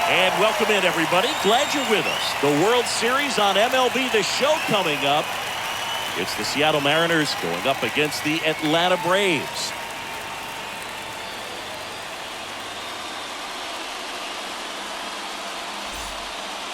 And welcome in, everybody. Glad you're with us. The World Series on MLB The Show coming up. It's the Seattle Mariners going up against the Atlanta Braves.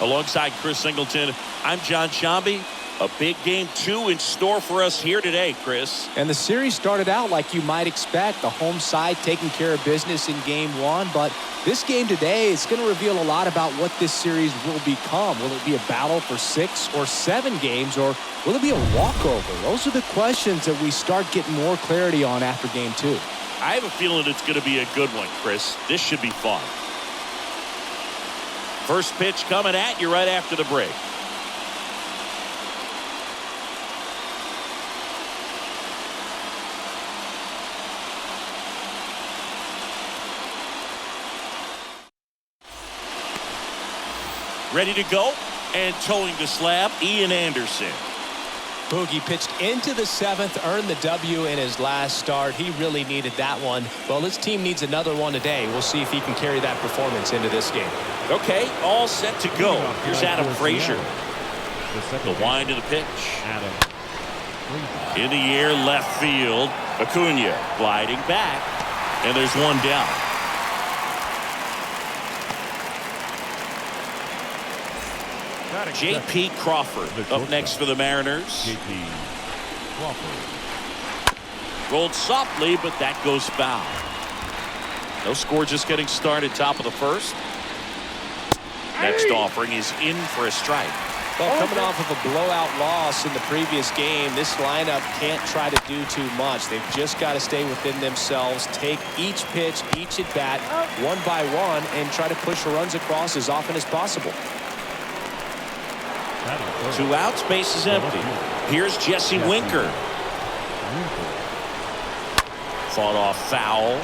Alongside Chris Singleton, I'm John Shambi. A big game 2 in store for us here today, Chris. And the series started out like you might expect, the home side taking care of business in game 1, but this game today is going to reveal a lot about what this series will become. Will it be a battle for 6 or 7 games, or will it be a walkover? Those are the questions that we start getting more clarity on after game 2. I have a feeling it's going to be a good one, Chris. This should be fun. First pitch coming at you right after the break. Ready to go, and towing the slab, Ian Anderson. Boogie pitched into the 7th, earned the W in his last start. He really needed that one. Well, this team needs another one today. We'll see if he can carry that performance into this game. Okay, all set to go. Here's Adam Frazier. The wind of the pitch. In the air, left field. Acuna gliding back, and there's one down. J.P. Crawford up next for the Mariners. J.P. Crawford. Rolled softly, but that goes foul. No score, just getting started, top of the first. Next offering is in for a strike. Well, coming off of a blowout loss in the previous game, this lineup can't try to do too much. They've just got to stay within themselves, take each pitch, each at bat, one by one, and try to push the runs across as often as possible. 2 outs, base is empty. Here's Jesse Winker. Fought off foul.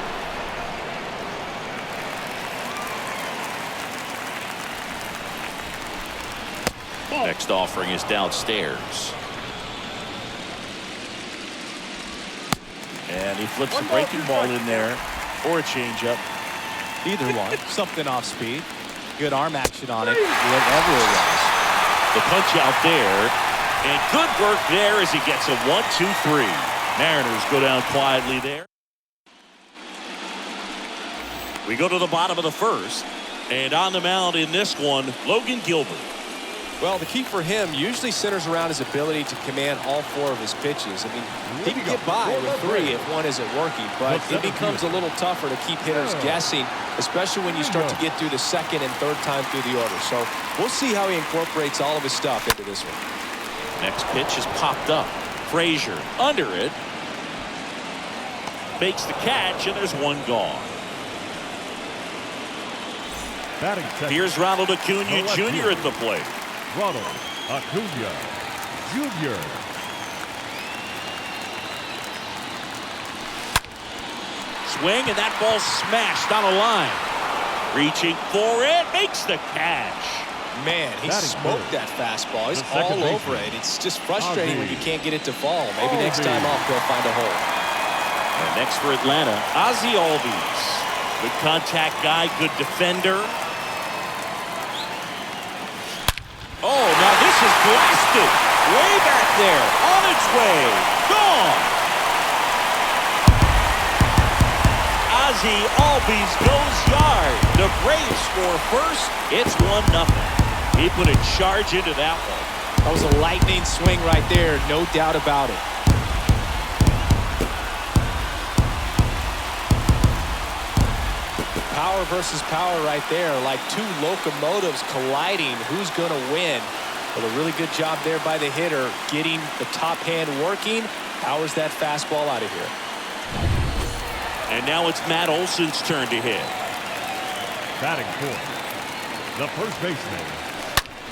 Next offering is downstairs. And he flips the breaking ball in there, or a changeup. Either one. Something off speed. Good arm action on it, whatever it was. The punch out there, and good work there as he gets a 1-2-3. Mariners go down quietly there. We go to the bottom of the first, and on the mound in this one, Logan Gilbert. Well, the key for him usually centers around his ability to command all 4 of his pitches. I mean, he can get by with 3 if one isn't working, but it becomes a little tougher to keep hitters guessing, especially when you start to get through the 2nd and 3rd time through the order. So we'll see how he incorporates all of his stuff into this one. Next pitch is popped up. Frazier under it. Makes the catch, and there's one gone. Here's Ronald Acuna Jr. at the plate. Ronald Acuna Jr. Swing, and that ball smashed on a line. Reaching for it, makes the catch. Man, he smoked that fastball. He's all over it. It's just frustrating when you can't get it to fall. Maybe next time off they'll find a hole. And next for Atlanta, Ozzie Albies. Good contact guy, good defender. Oh, now this is blasted. Way back there, on its way, gone. Ozzie Albies goes yard. The Braves score first. It's 1-0. He put a charge into that one. That was a lightning swing right there, no doubt about it. Power versus power right there, like 2 locomotives colliding. Who's going to win? Well, a really good job there by the hitter, getting the top hand working. Powers that fastball out of here. And now it's Matt Olson's turn to hit. Batting fourth, the first baseman,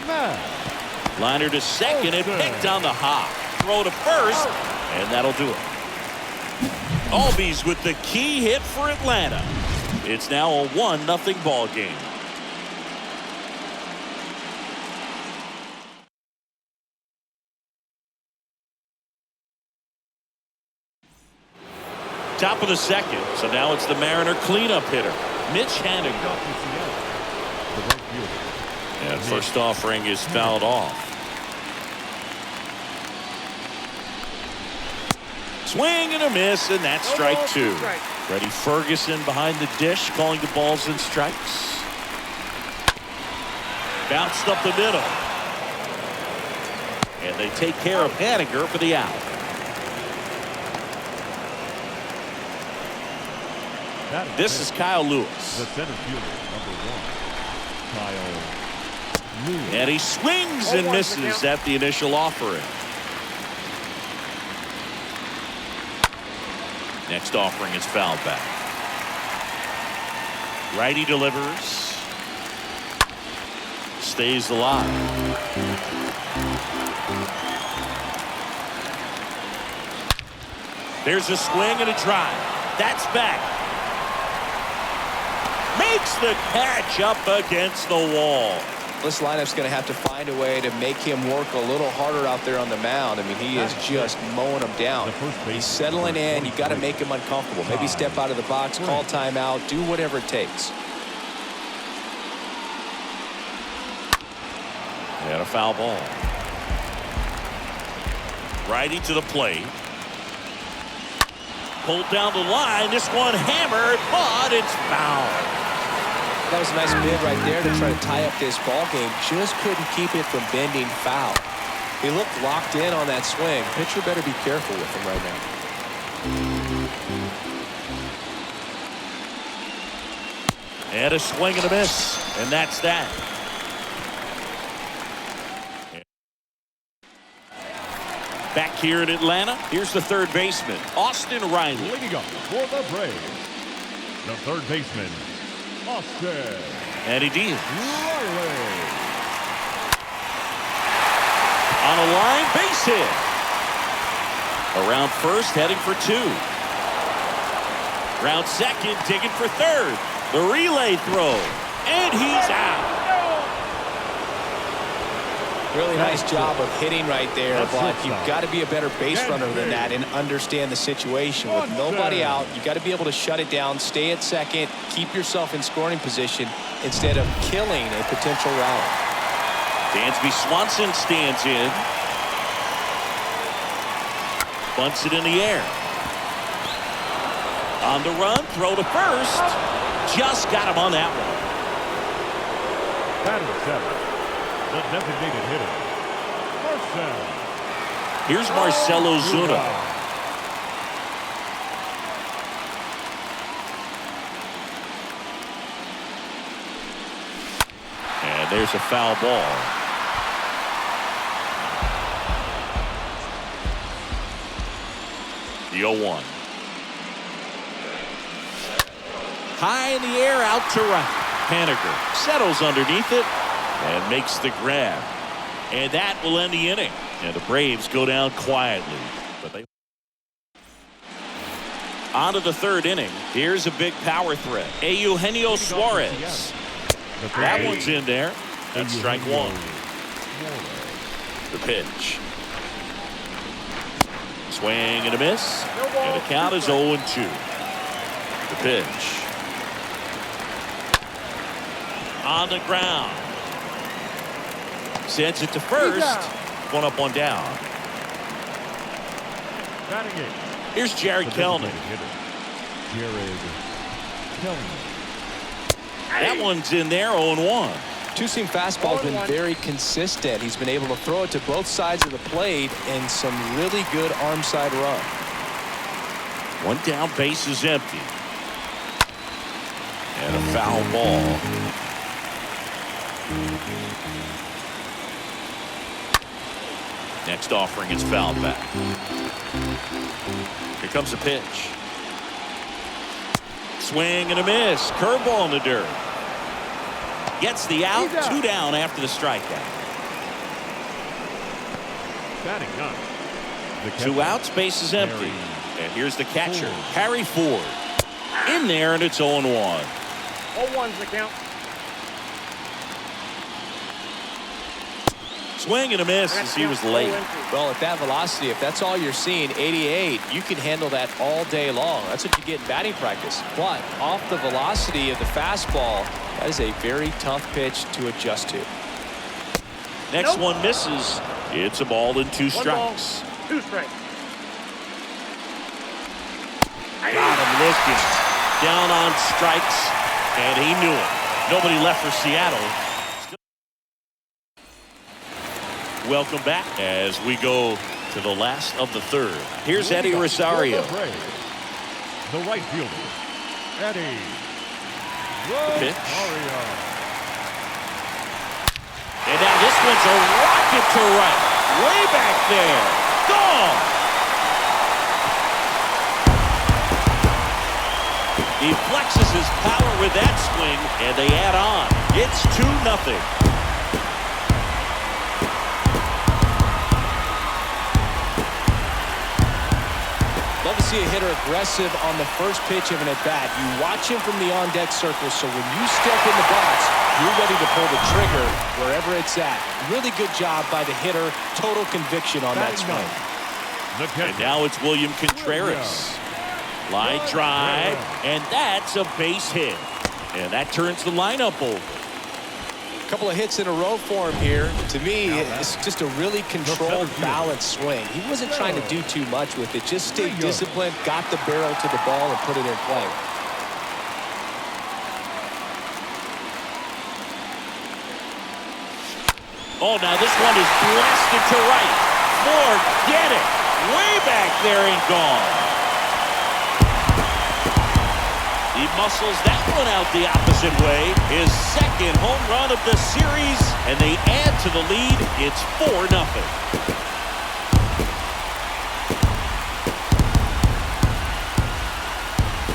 Matt. Liner to second and picked on the hop. Throw to first, and that'll do it. Albies with the key hit for Atlanta. It's now a 1-0 ball game. Top of the second, so now it's the Mariner cleanup hitter, Mitch Haniger. The right fielder. And first offering is fouled off. Swing and a miss, and that's strike two. Freddie Ferguson behind the dish, calling the balls and strikes. Bounced up the middle. And they take care of Haniger for the out. This is Kyle Lewis. The center fielder, number 1, Kyle Lewis. And he swings and misses at the initial offering. Next offering is fouled back. Righty delivers. Stays alive. There's a swing and a drive. That's back. Makes the catch up against the wall. This lineup's going to have to find a way to make him work a little harder out there on the mound. I mean, he is just mowing them down. He's settling in. You got to make him uncomfortable. Maybe step out of the box, call timeout, do whatever it takes. And a foul ball. Righty to the plate. Pulled down the line. This one hammered, but it's foul. That was a nice bid right there to try to tie up this ball game. Just couldn't keep it from bending foul. He looked locked in on that swing. Pitcher better be careful with him right now. And a swing and a miss. And that's that. Back here in Atlanta, here's the third baseman, Austin Riley. Leading up for the Braves, the third baseman, Austin. And he deals. Riley. On a line, base hit. Around first, heading for two. Round second, digging for third. The relay throw. And he's out. Really nice job of hitting right there, but you've got to be a better base runner than that and understand the situation. With nobody out, you've got to be able to shut it down, stay at second, keep yourself in scoring position instead of killing a potential rally. Dansby Swanson stands in. Bunts it in the air. On the run, throw to first. Just got him on that one. Batting seventh, the designated hitter, Marcell. Here's Marcell Ozuna. And there's a foul ball. The 0-1. High in the air, out to right. Haniger settles underneath it and makes the grab. And that will end the inning. And the Braves go down quietly. But they on to the third inning. Here's a big power threat. Eugenio Suarez. That one's in there. That's strike one. The pitch. Swing and a miss. And the count is 0-2. The pitch. On the ground. Sends it to first. One up, one down. Here's Jared Kelenic. That one's in there, 0-1. Two-seam fastball's been very consistent. He's been able to throw it to both sides of the plate and some really good arm side run. One down, base is empty. And a foul ball. Next offering is fouled back. Here comes the pitch. Swing and a miss. Curveball in the dirt. Gets the out. Two down after the strikeout. Batting ninth. Two outs, base is empty. And here's the catcher, Harry Ford. In there, and it's 0-1. 0-1's the count. Swing and a miss as he was late. Well, at that velocity, if that's all you're seeing, 88, you can handle that all day long. That's what you get in batting practice. But off the velocity of the fastball, that is a very tough pitch to adjust to. Next one misses. It's a ball and 2 strikes. 2 strikes. Got him looking. Down on strikes, and he knew it. Nobody left for Seattle. Welcome back as we go to the last of the 3rd. Here's Eddie Rosario. The right fielder, Eddie Pitch. Rosario. And now this one's a rocket to right. Way back there. Gone. He flexes his power with that swing, and they add on. It's 2-0. Love to see a hitter aggressive on the first pitch of an at-bat. You watch him from the on-deck circle, so when you step in the box, you're ready to pull the trigger wherever it's at. Really good job by the hitter. Total conviction on that swing. And now it's William Contreras. Line drive, and that's a base hit. And that turns the lineup over. A couple of hits in a row for him here. To me, it's just a really controlled, balanced swing. He wasn't trying to do too much with it. Just stayed disciplined, got the barrel to the ball, and put it in play. Oh, now this one is blasted to right. Forget it. Way back there and gone. He muscles that one out the opposite way. His 2nd home run of the series, and they add to the lead. It's 4-0.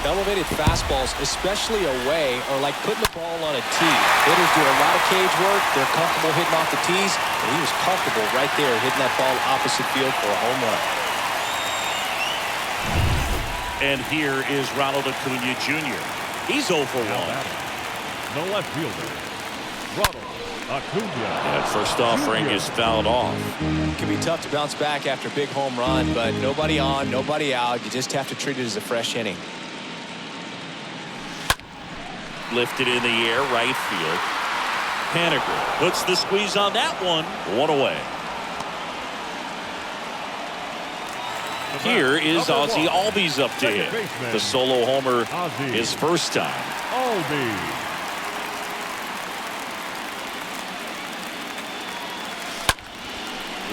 Elevated fastballs, especially away, are like putting the ball on a tee. Hitters do a lot of cage work. They're comfortable hitting off the tees, and he was comfortable right there hitting that ball opposite field for a home run. And here is Ronald Acuna Jr. He's 0 for 1. The left fielder, Ronald Acuna. That first offering is fouled off. It can be tough to bounce back after a big home run, but nobody on, nobody out. You just have to treat it as a fresh inning. Lifted in the air, right field. Haniger puts the squeeze on that one. 1 away. Here is Ozzie Albies up to hit. The solo homer his first time. Albies.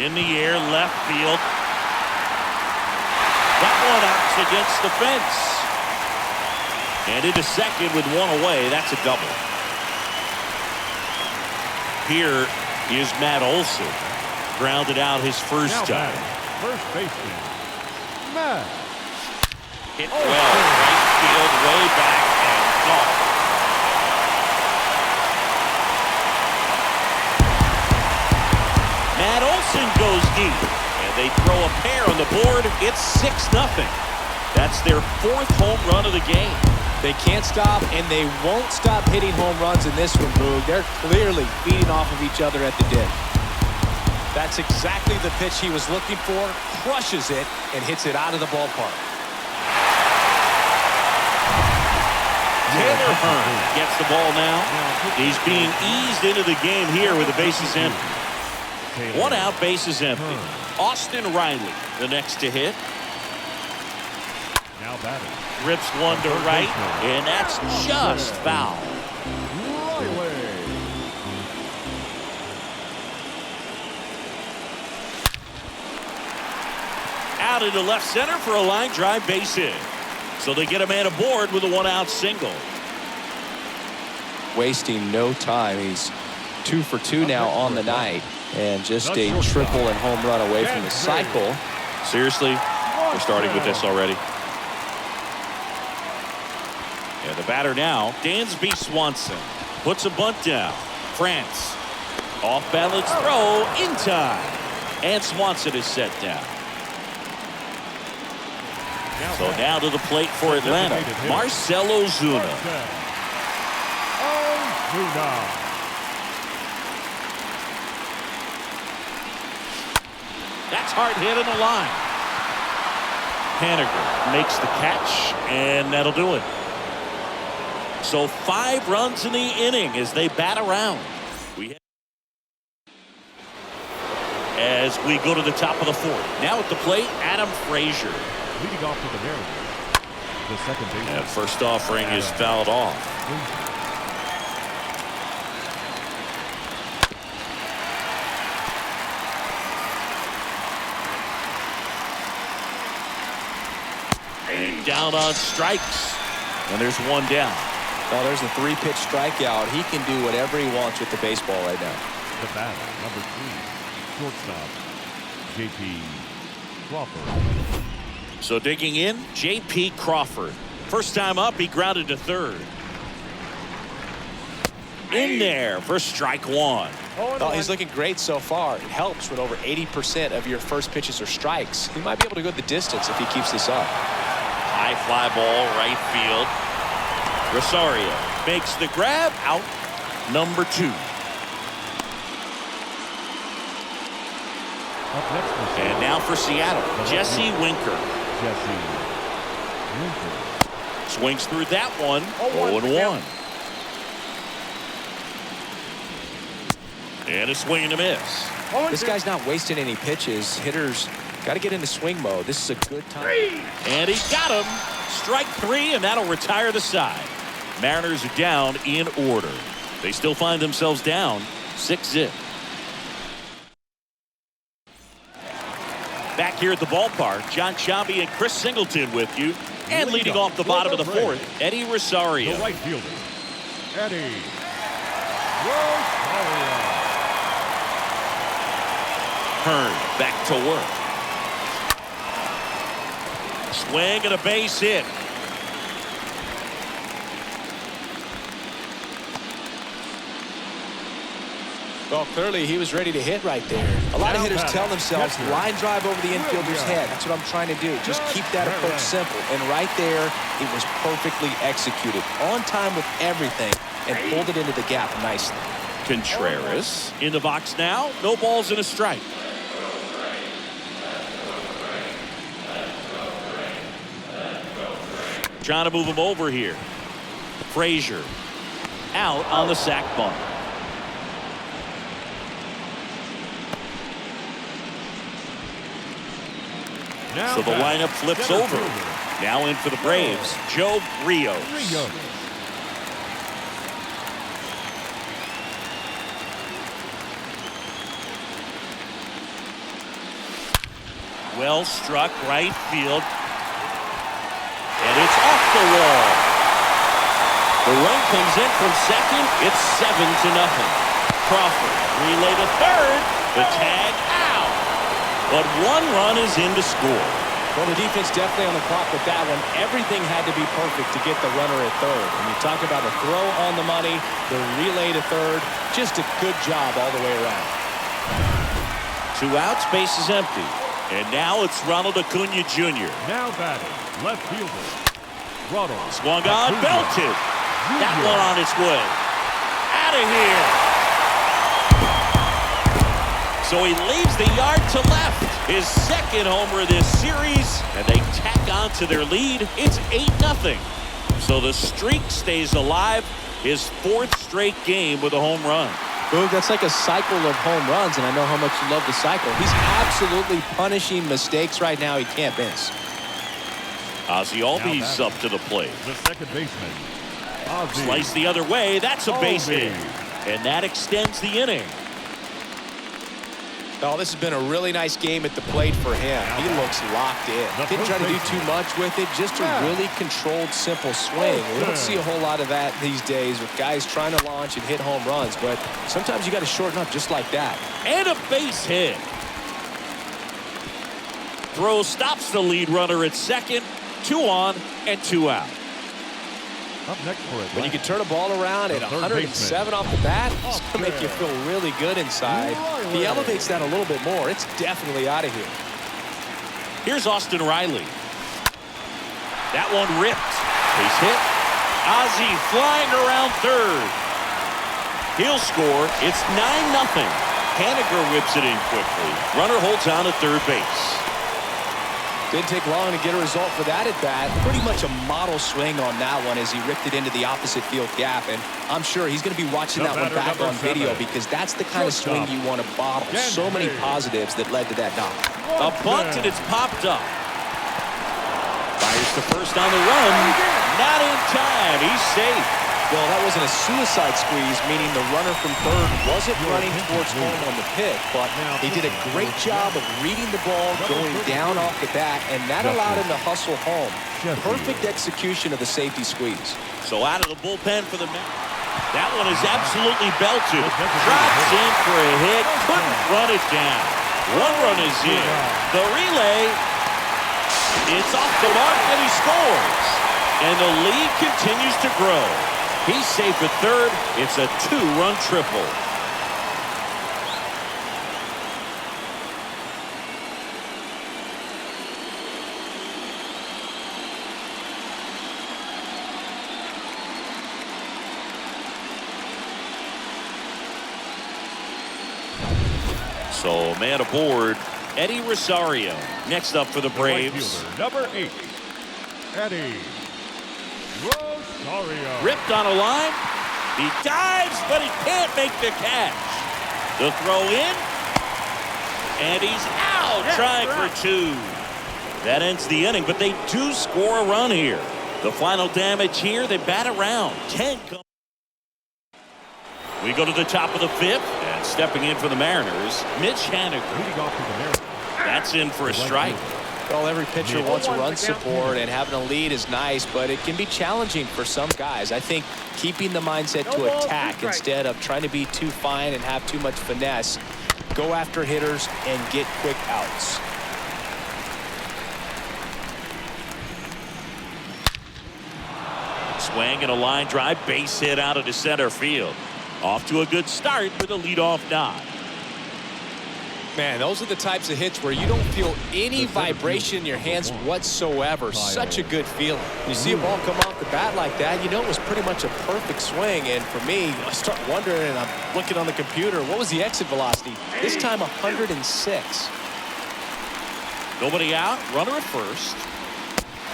In the air, left field. That one outs against the fence. And into second with 1 away. That's a double. Here is Matt Olson. Grounded out his first time. First baseman, Matt. Hit well. Right field, way back, and gone. Matt Olson goes deep. And they throw a pair on the board. It's 6-0. That's their 4th home run of the game. They can't stop, and they won't stop hitting home runs in this one, Boog. They're clearly feeding off of each other at the dish. That's exactly the pitch he was looking for. Crushes it and hits it out of the ballpark. Taylor Hearn gets the ball now. He's being eased into the game here with the bases empty. 1 out, bases empty. Austin Riley, the next to hit. Now batting. Rips one to right, and that's just foul. Riley. Out into left center for a line drive base hit. So they get a man aboard with a 1-out single. Wasting no time. He's 2 for 2 now on the night, and just a triple and home run away from the cycle. Seriously, we're starting with this already. And the batter now, Dansby Swanson, puts a bunt down. France, off balance throw in time, and Swanson is set down. So now to the plate for Atlanta, Marcell Ozuna. That's hard hit in the line. Haniger makes the catch, and that'll do it. So 5 runs in the inning as they bat around. As we go to the top of the 4th. Now at the plate, Adam Frazier. Leading off to the narrative, the second baseman. And first offering is fouled off. And down on strikes. And there's 1 down. Well, there's a 3-pitch strikeout. He can do whatever he wants with the baseball right now. The batter, number 3, shortstop, J.P. Crawford. So digging in, J.P. Crawford. First time up, he grounded to third. In there for strike 1. Oh, he's looking great so far. It helps when over 80% of your first pitches are strikes. He might be able to go the distance if he keeps this up. High fly ball, right field. Rosario makes the grab, out number 2. Up next, And now for Seattle, Jesse Winker. Jesse Winker. Swings through that one. 0-1. And a swing and a miss. This guy's not wasting any pitches. Hitters got to get into swing mode. This is a good time. And he got him. Strike 3, and that'll retire the side. Mariners are down in order. They still find themselves down 6-0. Back here at the ballpark, John Sciambi and Chris Singleton with you. And leading off the bottom of the 4th, Eddie Rosario. The right fielder, Eddie Rosario. Hearn back to work. Swing and a base hit. Well, clearly he was ready to hit right there. A lot of hitters tell themselves, line drive over the infielder's head. That's what I'm trying to do. Just keep that approach simple. And right there, it was perfectly executed. On time with everything, and pulled it into the gap nicely. Contreras in the box now. No balls and a strike. Trying to move him over here. Frazier out on the sac bunt. So the lineup flips over. Now in for the Braves, Joe Rios. Well struck right field. And it's off the wall. The run comes in from second. It's 7-0. Crawford relay to third. The tag out. But 1 run is in to score. Well, the defense definitely on the clock with that one. Everything had to be perfect to get the runner at third. When you talk about a throw on the money, the relay to third, just a good job all the way around. 2 outs, base is empty. And now it's Ronald Acuna Jr. Now batting, left fielder, Ronald. Swung on, belted. That one on its way. Out of here. So he leaves the yard to left. His second homer of this series, and they tack on to their lead. It's 8-0. So the streak stays alive. His 4th straight game with a home run. Boog, that's like a cycle of home runs, and I know how much you love the cycle. He's absolutely punishing mistakes right now he can't miss. Ozzie Albies up to the plate. The second baseman, Ozzie. Slice the other way. That's a base hit. And that extends the inning. Oh, this has been a really nice game at the plate for him. He looks locked in. Didn't try to do too much with it. Just a really controlled, simple swing. We don't see a whole lot of that these days with guys trying to launch and hit home runs. But sometimes you got to shorten up just like that. And a base hit. Throw stops the lead runner at second. 2 on and 2 out. Up next for it. When you can turn a ball around at 107 off the bat, it's going to make you feel really good inside. If he elevates that a little bit more, it's definitely out of here. Here's Austin Riley. That one ripped. Base hit. Ozzie flying around third. He'll score. It's 9-0. Haniger whips it in quickly. Runner holds on at third base. Didn't take long to get a result for that at bat. Pretty much a model swing on that one as he ripped it into the opposite field gap. And I'm sure he's going to be watching that one back on video because that's the kind of swing you want to bottle. So many positives that led to that knock. A bunt, and it's popped up. Fires to first on the run. Not in time. He's safe. Well, that wasn't a suicide squeeze, meaning the runner from third wasn't running towards home on the pick, but he did a great job of reading the ball, going down off the bat, and that allowed him to hustle home. Perfect execution of the safety squeeze. So out of the bullpen for the Mets. That one is absolutely belted. Drops in for a hit. Couldn't run it down. One run is in. The relay. It's off the mark, and he scores. And the lead continues to grow. He's safe at third. It's a 2-run triple. So man aboard, Eddie Rosario. Next up for the Braves. Number 8, Eddie Rosario. Ripped on a line. He dives, but he can't make the catch. The throw in. And he's out, trying for 2. That ends the inning, but they do score a run here. The final damage here, they bat around. 10. We go to the top of the 5th, and stepping in for the Mariners, Mitch Haniger. That's in for a strike. Well, every pitcher wants run support, and having a lead is nice, but it can be challenging for some guys. I think keeping the mindset to attack instead of trying to be too fine and have too much finesse, go after hitters and get quick outs. Swing and a line drive, base hit out of the center field. Off to a good start with a leadoff nod. Man, those are the types of hits where you don't feel any vibration in your hands whatsoever. Such a good feeling. You see a ball come off the bat like that, you know it was pretty much a perfect swing. And for me, I start wondering, and I'm looking on the computer, what was the exit velocity? This time 106. Nobody out, runner at first.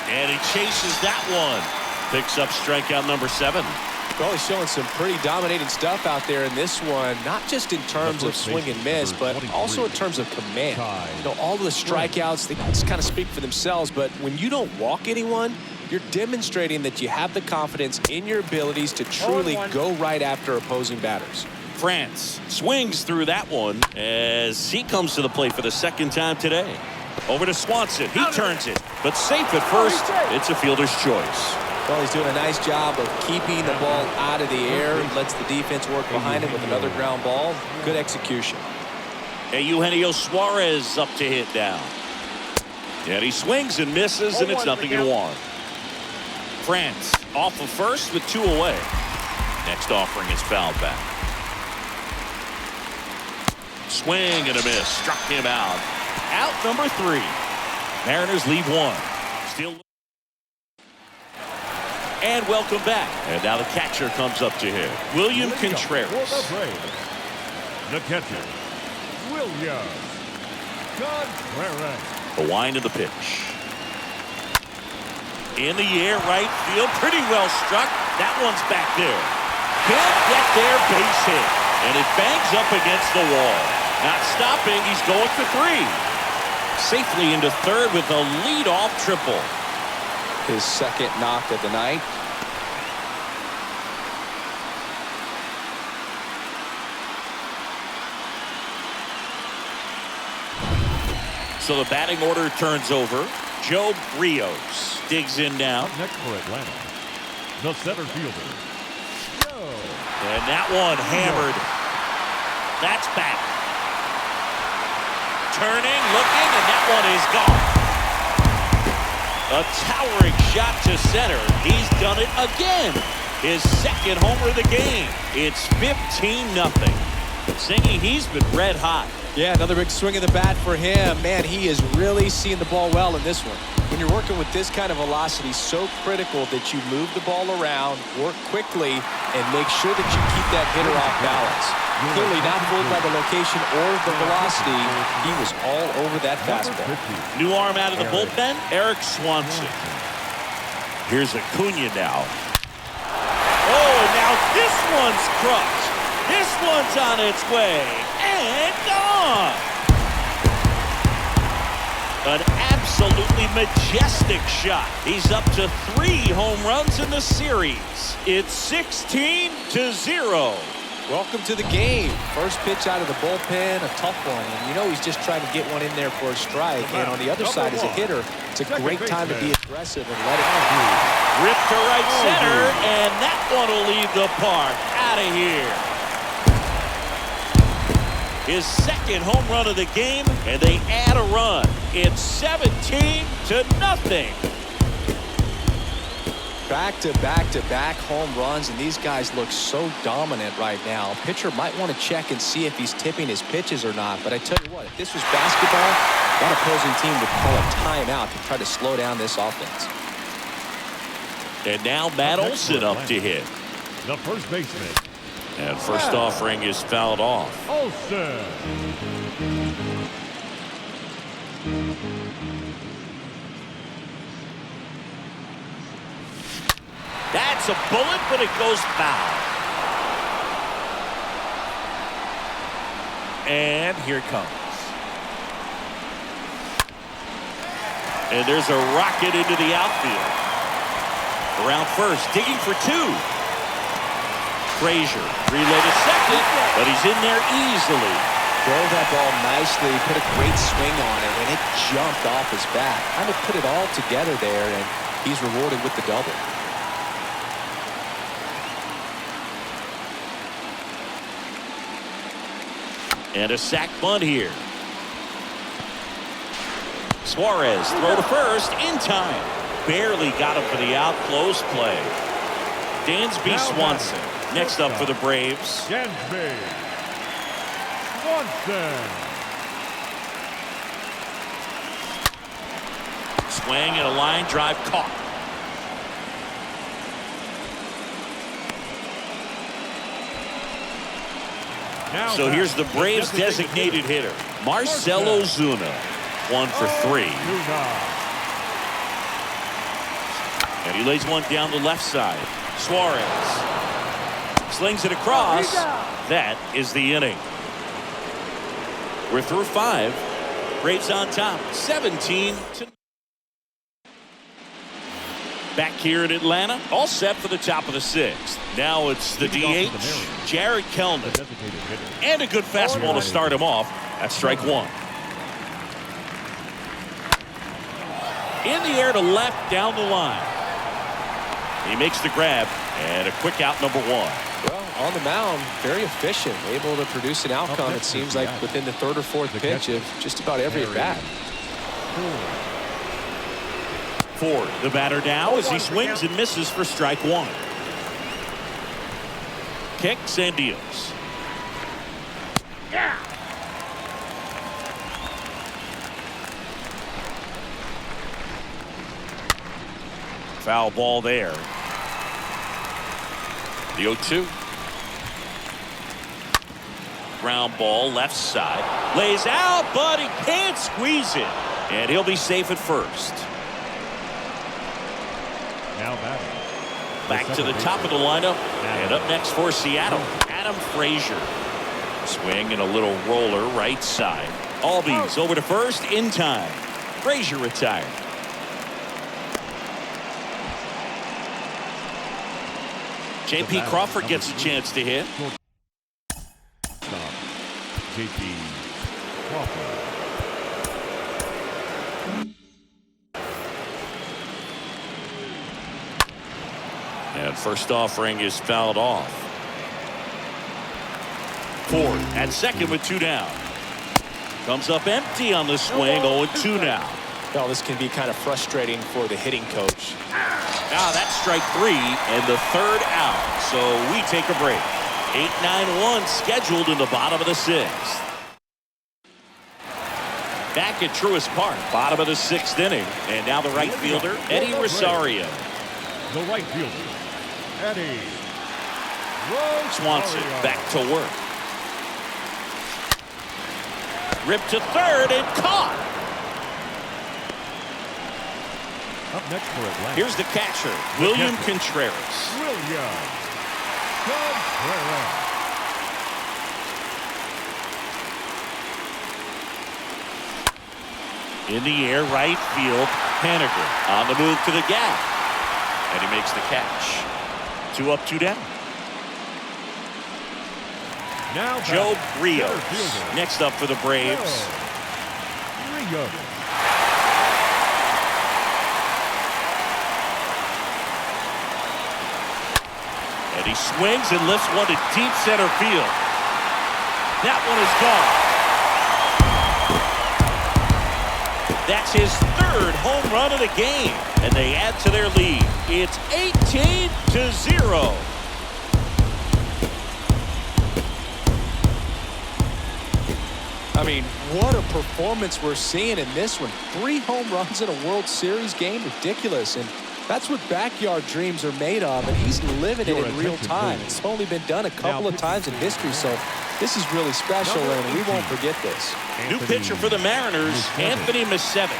And he chases that one. Picks up strikeout number 7. Well, he's showing some pretty dominating stuff out there in this one, not just in terms of swing and miss, but also in terms of command. You know, all the strikeouts, they just kind of speak for themselves, but when you don't walk anyone, you're demonstrating that you have the confidence in your abilities to truly go right after opposing batters. France swings through that one as he comes to the plate for the second time today. Over to Swanson. He turns it, but safe at first. It's a fielder's choice. Well, he's doing a nice job of keeping the ball out of the air. He lets the defense work behind him with another ground ball. Good execution. And Eugenio Suarez up to hit down. And he swings and misses, and it's 0-1. France off of first with 2 away. Next offering is fouled back. Swing and a miss. Struck him out. Out number 3. Mariners lead 1. Still. And welcome back. And now the catcher comes up to him. William Contreras. The catcher, William Contreras. The wind of the pitch. In the air, right field. Pretty well struck. That one's back there. Can't get there, base hit. And it bangs up against the wall. Not stopping. He's going for 3. Safely into third with a leadoff triple. His second knock of the night. So the batting order turns over. Joe Rios digs in now. Up next for Atlanta, the center fielder, Joe. And that one hammered. That's back. Turning, looking, and that one is gone. A towering shot to center. He's done it again. His second homer of the game. It's 15-0. Singing, he's been red hot. Yeah, another big swing of the bat for him. Man, he is really seeing the ball well in this one. When you're working with this kind of velocity, so critical that you move the ball around, work quickly, and make sure that you keep that hitter off balance. Clearly not fooled by the location or the velocity. He was all over that fastball. New arm out of the bullpen, Eric Swanson. Here's Acuna now. Oh, now this one's crushed. This one's on its way and gone. An absolutely majestic shot. He's up to 3 home runs in the series. It's 16-0. Welcome to the game. First pitch out of the bullpen, a tough one. And you know he's just trying to get one in there for a strike. And on the other side as a hitter, it's a great time to be aggressive and let it go. Ripped to right center, and that one will leave the park. Out of here. His second home run of the game, and they add a run. It's 17-0. Back-to-back-to-back home runs, and these guys look so dominant right now. Pitcher might want to check and see if he's tipping his pitches or not. But I tell you what, if this was basketball, that opposing team would call a timeout to try to slow down this offense. And now Matt Olson up to hit. The first baseman. And first offering is fouled off. Olson. That's a bullet, but it goes foul. And here it comes. And there's a rocket into the outfield. Around first, digging for 2. Frazier, relay to second, but he's in there easily. Drove that ball nicely, put a great swing on it, and it jumped off his bat. Kind of put it all together there, and he's rewarded with the double. And a sac bunt here. Suarez, throw to first, in time. Barely got him for the out, close play. Dansby Swanson, next up for the Braves. Dansby Swanson. Swing and a line drive caught. So here's the Braves designated hitter, Marcell Ozuna, 1 for 3. And he lays one down the left side. Suarez slings it across. That is the inning. We're through 5. Braves on top, 17-0. Back here in Atlanta, all set for the top of the 6th. Now it's the DH, Jarred Kelenic. And a good fastball to start him off. That's strike 1. In the air to left, down the line. He makes the grab, and a quick out, number 1. Well, on the mound, very efficient, able to produce an outcome, it seems like, within the 3rd or 4th pitch of just about every at-bat. Ford, the batter now, as he swings and misses for strike 1. Kicks and deals. Foul ball there. The 0-2. Ground ball left side. Lays out, but he can't squeeze it. And he'll be safe at first. Now batting. Back to the top of the lineup. And up next for Seattle, Adam Frazier. Swing and a little roller right side. Albies over to first in time. Frazier retired. J.P. Crawford gets a chance to hit. J.P. Crawford. And first offering is fouled off. Ford at second with 2 down. Comes up empty on the swing. 0-2 now. Well, this can be kind of frustrating for the hitting coach. Now that's strike 3 and the 3rd out. So we take a break. 8-9-1 scheduled in the bottom of the 6th. Back at Truist Park, bottom of the 6th inning. And now the right fielder, Eddie Rosario. The right fielder, Eddie Swanson back to work. Ripped to third and caught. Up next for Atlanta. Here's the catcher, William Contreras. William Contreras. In the air, right field. Haniger on the move to the gap. And he makes the catch. 2 up, 2 down. Now Joe Rios next up for the Braves. Rios. And he swings and lifts one to deep center field. That one is gone. That's his 3rd home run of the game. And they add to their lead. It's 18-0. I mean, what a performance we're seeing in this one. 3 home runs in a World Series game. Ridiculous. And that's what backyard dreams are made of. And he's living it in real time. It's only been done a couple of times in history. So this is really special, and we won't forget this. New pitcher for the Mariners, Anthony Misevich.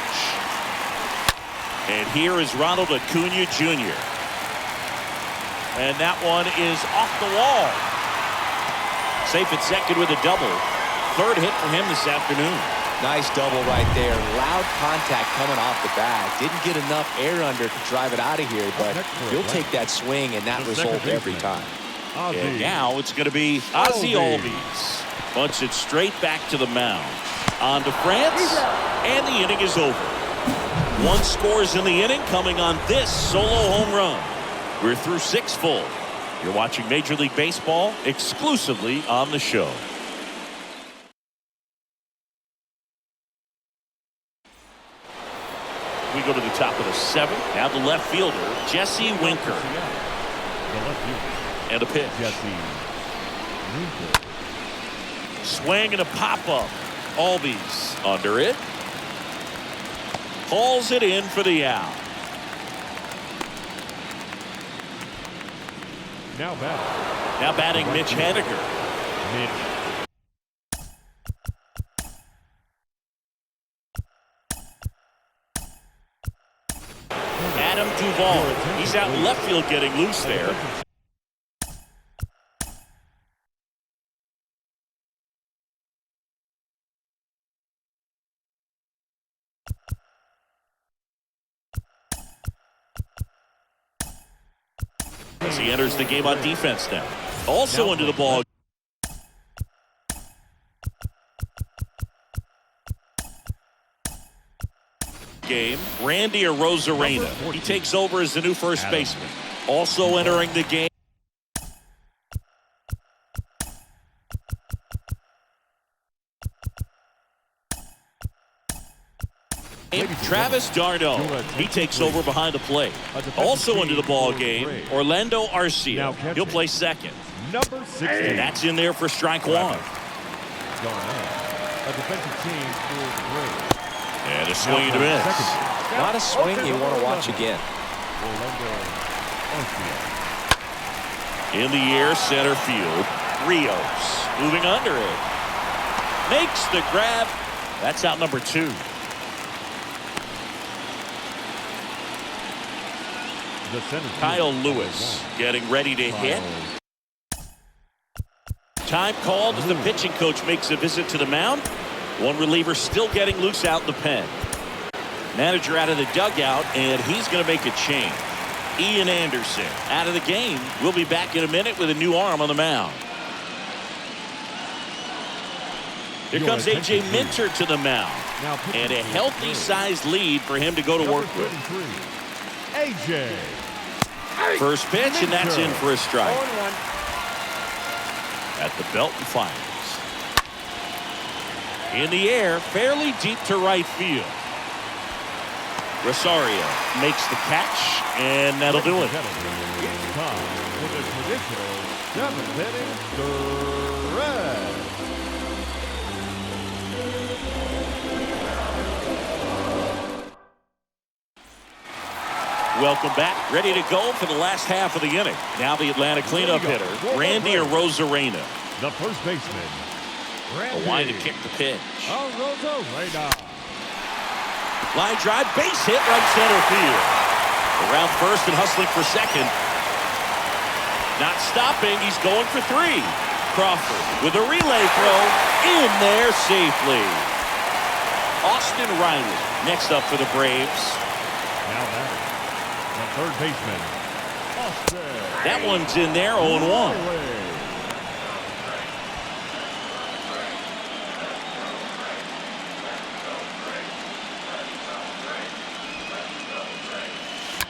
And here is Ronald Acuna Jr. And that one is off the wall. Safe at second with a double. 3rd hit for him this afternoon. Nice double right there. Loud contact coming off the bat. Didn't get enough air under to drive it out of here, but you'll take that swing and that result every time. And now it's going to be Ozzie Albies. Bunts it straight back to the mound. On to France, and the inning is over. 1 scores in the inning, coming on this solo home run. We're through 6 full. You're watching Major League Baseball exclusively on the show. We go to the top of the 7th. Now the left fielder, Jesse Winker. And a pitch. Swing and a pop-up. Albies under it. Hauls it in for the out. Now batting Mitch Haniger. Adam Duvall. He's out in left field getting loose there. As he enters the game on defense now. Also into the ball game, Randy Arozarena. He takes over as the new first baseman. Also entering the game. Travis d'Arnaud. He takes over behind the plate. Also into the ball game, Orlando Arcia. He'll play second. Number 16. And that's in there for strike 1. A defensive team for And a swing and a miss. Not a swing you want to watch again. In the air, center field. Rios moving under it. Makes the grab. That's out number 2. Kyle Lewis getting ready to hit. Time called as the pitching coach makes a visit to the mound. One reliever still getting loose out in the pen. Manager out of the dugout, and he's going to make a change. Ian Anderson out of the game. We'll be back in a minute with a new arm on the mound. Here comes A.J. Minter to the mound. And a healthy-sized lead for him to go to work with. A.J. First pitch, and that's in for a strike. At the belt and fires. In the air, fairly deep to right field. Rosario makes the catch, and that'll do it. It's time for the traditional 7th inning thread. Welcome back. Ready to go for the last half of the inning. Now the Atlanta cleanup hitter, Randy Arozarena. The first baseman, The line to kick the pitch. Arozarena. Line drive, base hit, right center field. Around first and hustling for second. Not stopping, he's going for three. Crawford with a relay throw in there safely. Austin Riley next up for the Braves. Now that the third baseman, Austin. That one's in there, 0-1.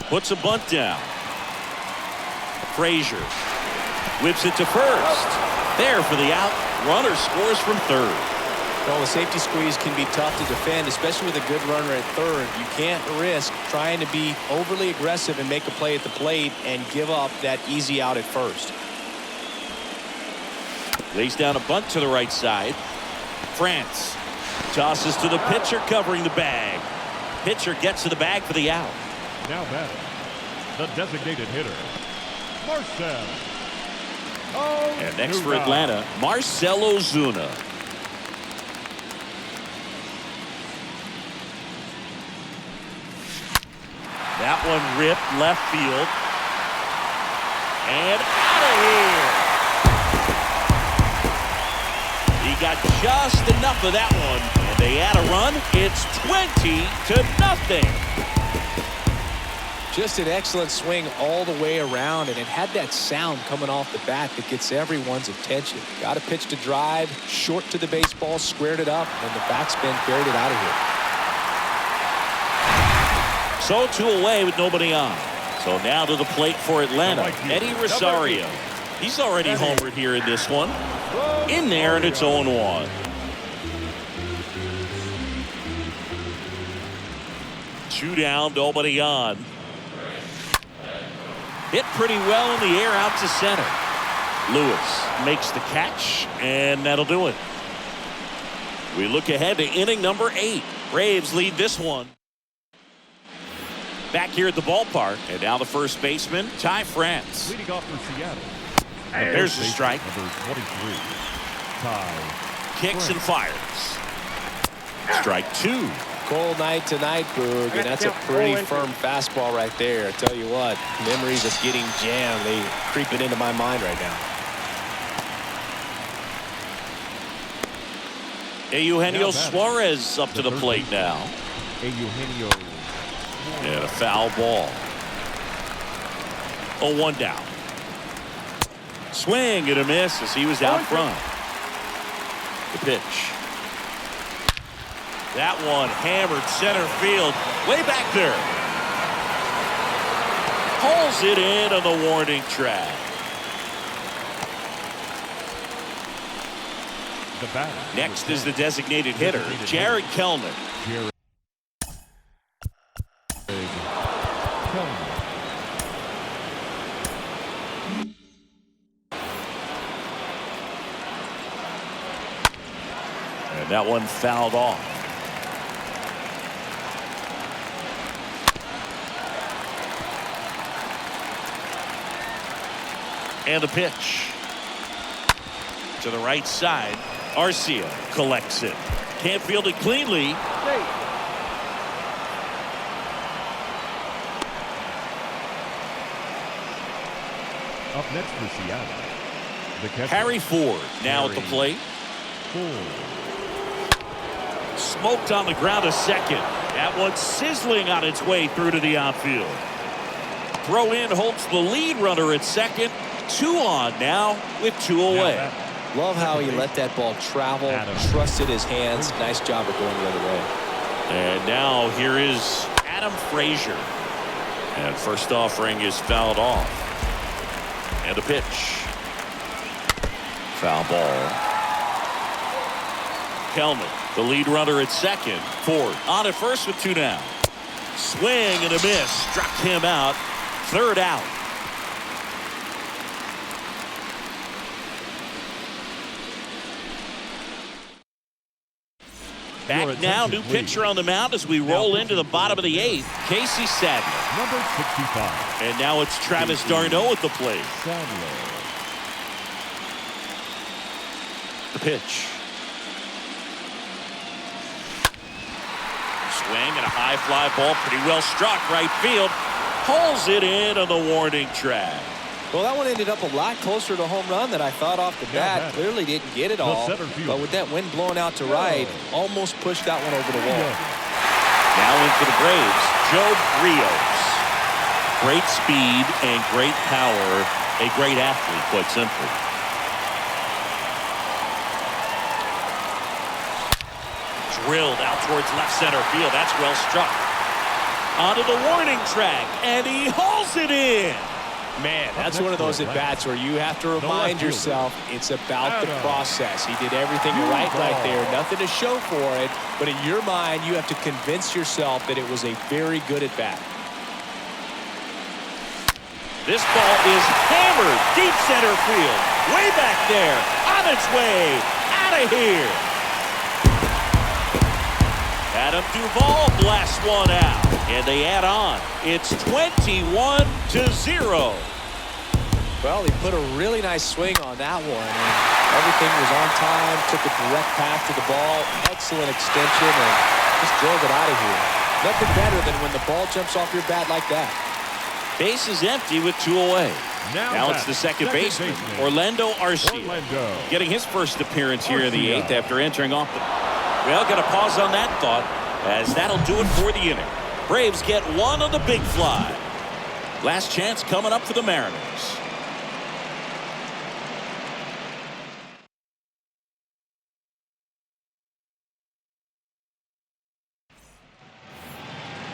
Puts a bunt down. Frazier whips it to first. There for the out. Runner scores from third. Well, the safety squeeze can be tough to defend, especially with a good runner at third. You can't risk trying to be overly aggressive and make a play at the plate and give up that easy out at first. Lays down a bunt to the right side. France tosses to the pitcher covering the bag. Pitcher gets to the bag for the out. Now batting, the designated hitter, Marcell. And next for Atlanta, Marcell Ozuna. That one ripped left field. And out of here. He got just enough of that one. And they add a run. It's 20-0. Just an excellent swing all the way around, and it had that sound coming off the bat that gets everyone's attention. Got a pitch to drive, short to the baseball, squared it up, and the backspin carried it out of here. So 2 away with nobody on. So now to the plate for Atlanta, Eddie Rosario. He's already homered here in this one. In there, and it's 0-1. Two down, nobody on. Hit pretty well in the air out to center. Lewis makes the catch, and that'll do it. We look ahead to inning number 8. Braves lead this one. Back here at the ballpark, and now the first baseman, Ty France. Leading off for Seattle. There's the strike. Number 23, Ty Kicks and fires. Strike 2. Cold night tonight, Boog, and that's a pretty firm fastball right there. I tell you what, memories of getting jammed, they creeping into my mind right now. Eugenio Suarez up to the plate now. Eugenio. And a foul ball. 0-1 down. Swing and a miss as he was out front. The pitch. That one hammered center field. Way back there. Pulls it in on the warning track. Next is the designated hitter, Jared Kellman. And that one fouled off. And the pitch. To the right side. Arcia collects it. Can't field it cleanly. Up next for Seattle, the catcher, Harry Ford now at the plate. Smoked on the ground a second. That one sizzling on its way through to the outfield. Throw in holds the lead runner at second. 2 on now with 2 away. Love how he let that ball travel, trusted his hands. Nice job of going the other way. And now here is Adam Frazier. And first offering is fouled off. And a pitch. Foul ball. Kellman, the lead runner at second. Ford on at first with 2 down. Swing and a miss. Struck him out. 3rd out. Back now, new pitcher on the mound as we roll into the bottom of the 8th. Casey Sadler. Number 65. And now it's Travis d'Arnaud at the plate. Sadler. The pitch. swing and a high fly ball, pretty well struck right field. Pulls it in on the warning track. Well, that one ended up a lot closer to home run than I thought off the bat. Clearly didn't get it all, but with that wind blowing out to right, almost pushed that one over the wall. Now in for the Braves, Joe Rios. Great speed and great power. A great athlete, quite simply. Drilled out towards left center field. That's well struck. Onto the warning track, and he hauls it in. Man, that's one of those at-bats where you have to remind yourself it's about the process. He did everything right there. Nothing to show for it, but in your mind, you have to convince yourself that it was a very good at-bat. This ball is hammered deep center field. Way back there. On its way. Out of here. Adam Duvall blasts one out. And they add on. It's 21-0. Well, he put a really nice swing on that one. And everything was on time. Took a direct path to the ball. Excellent extension. And just drove it out of here. Nothing better than when the ball jumps off your bat like that. Base is empty with 2 away. Now it's the second baseman, Orlando Arcia, getting his first appearance here in the 8th after entering off the... Well, got to pause on that thought, as that'll do it for the inning. Braves get one on the big fly. Last chance coming up for the Mariners.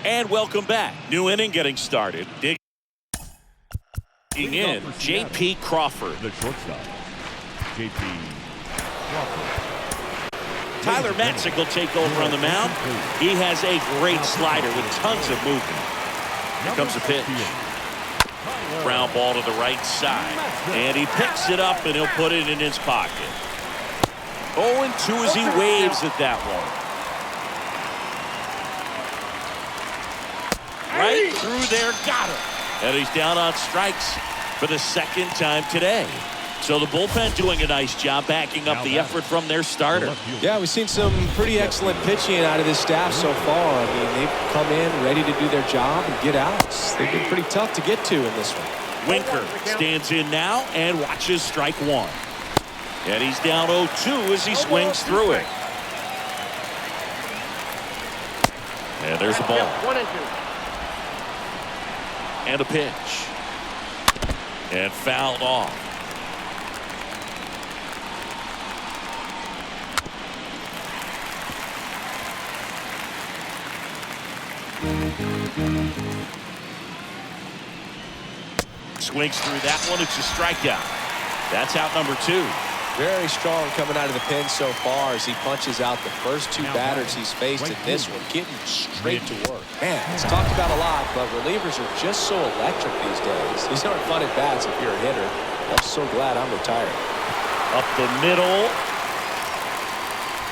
And welcome back. New inning getting started. In J.P. Crawford. The shortstop, J.P. Crawford. Tyler Matzik will take over on the mound. He has a great slider with tons of movement. Here comes the pitch. Ground ball to the right side. And he picks it up and he'll put it in his pocket. 0-2 as he waves at that one. Right through there, got him. And he's down on strikes for the second time today. So the bullpen doing a nice job backing up the effort from their starter. Yeah, we've seen some pretty excellent pitching out of this staff so far. I mean, they've come in ready to do their job and get outs. They've been pretty tough to get to in this one. Winker stands in now and watches strike one. And he's down 0-2 as he swings through it. And there's the ball. 1-2. And a pitch. And fouled off. Swings through that one. It's a strikeout. That's out number 2. Very strong coming out of the pen so far as he punches out the first 2 batters he's faced in this one, getting straight to work. Man, it's talked about a lot, but relievers are just so electric these days. These aren't fun at bats if you're a hitter. I'm so glad I'm retired. Up the middle.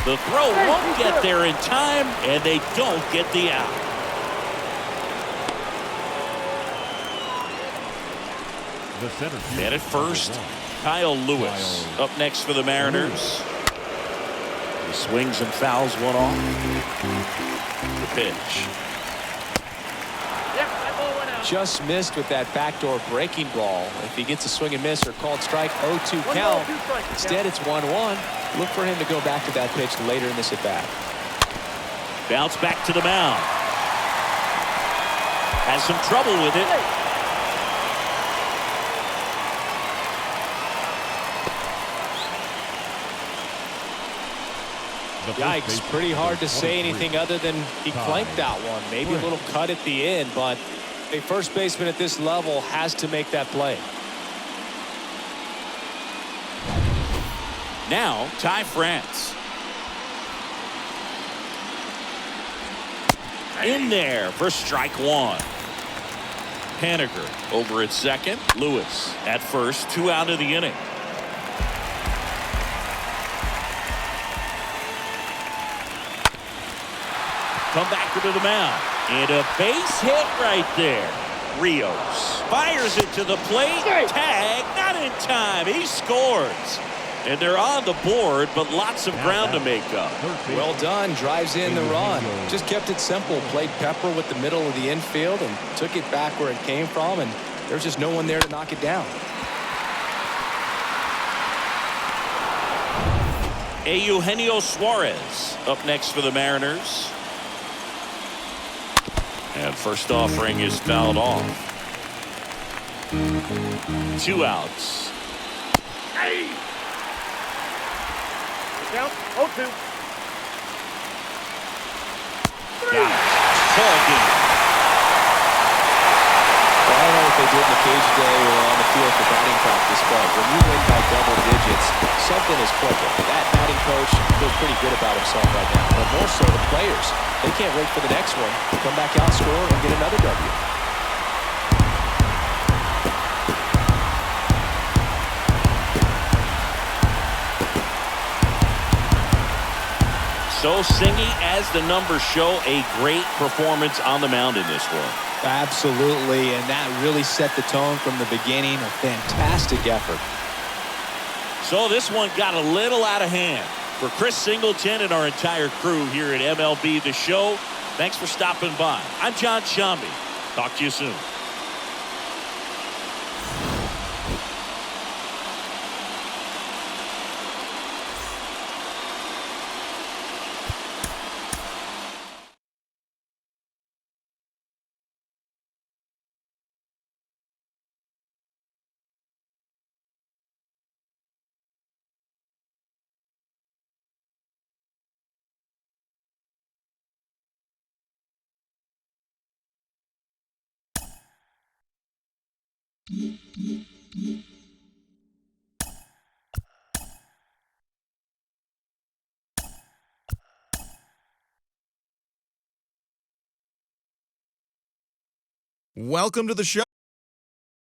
The throw won't get there in time, and they don't get the out. And at first, Kyle Lewis up next for the Mariners. He swings and fouls one off. The pitch. Just missed with that backdoor breaking ball. If he gets a swing and miss or called strike, 0-2 count. Instead, it's 1-1. Look for him to go back to that pitch later in this at-bat. Bounce back to the mound. Has some trouble with it. Yikes, pretty hard to say anything other than he clanked that one. Maybe a little cut at the end, but a first baseman at this level has to make that play. Now, Ty France. In there for strike one. Haniger over at second. Lewis at first. 2 out of the inning. Come back to the mound. And a base hit right there. Rios fires it to the plate. Tag, not in time. He scores. And they're on the board, but lots of ground to make up. Well done. Drives in the run. Just kept it simple. Played pepper with the middle of the infield and took it back where it came from, and there's just no one there to knock it down. Eugenio Suarez up next for the Mariners. And first offering is fouled off. 2 outs. Hey! Down 0-2. Got it. Ball game. Well, I don't know what they did in the cage today or on the field for batting practice, but when you win by double digits, something is clicking. That batting coach feels pretty good about himself right now, but more so the players. They can't wait for the next one to come back out, score, and get another W. So singing as the numbers show, a great performance on the mound in this one. Absolutely, and that really set the tone from the beginning. A fantastic effort. So this one got a little out of hand. For Chris Singleton and our entire crew here at MLB The Show, thanks for stopping by. I'm John Sciambi. Talk to you soon. Welcome to the show.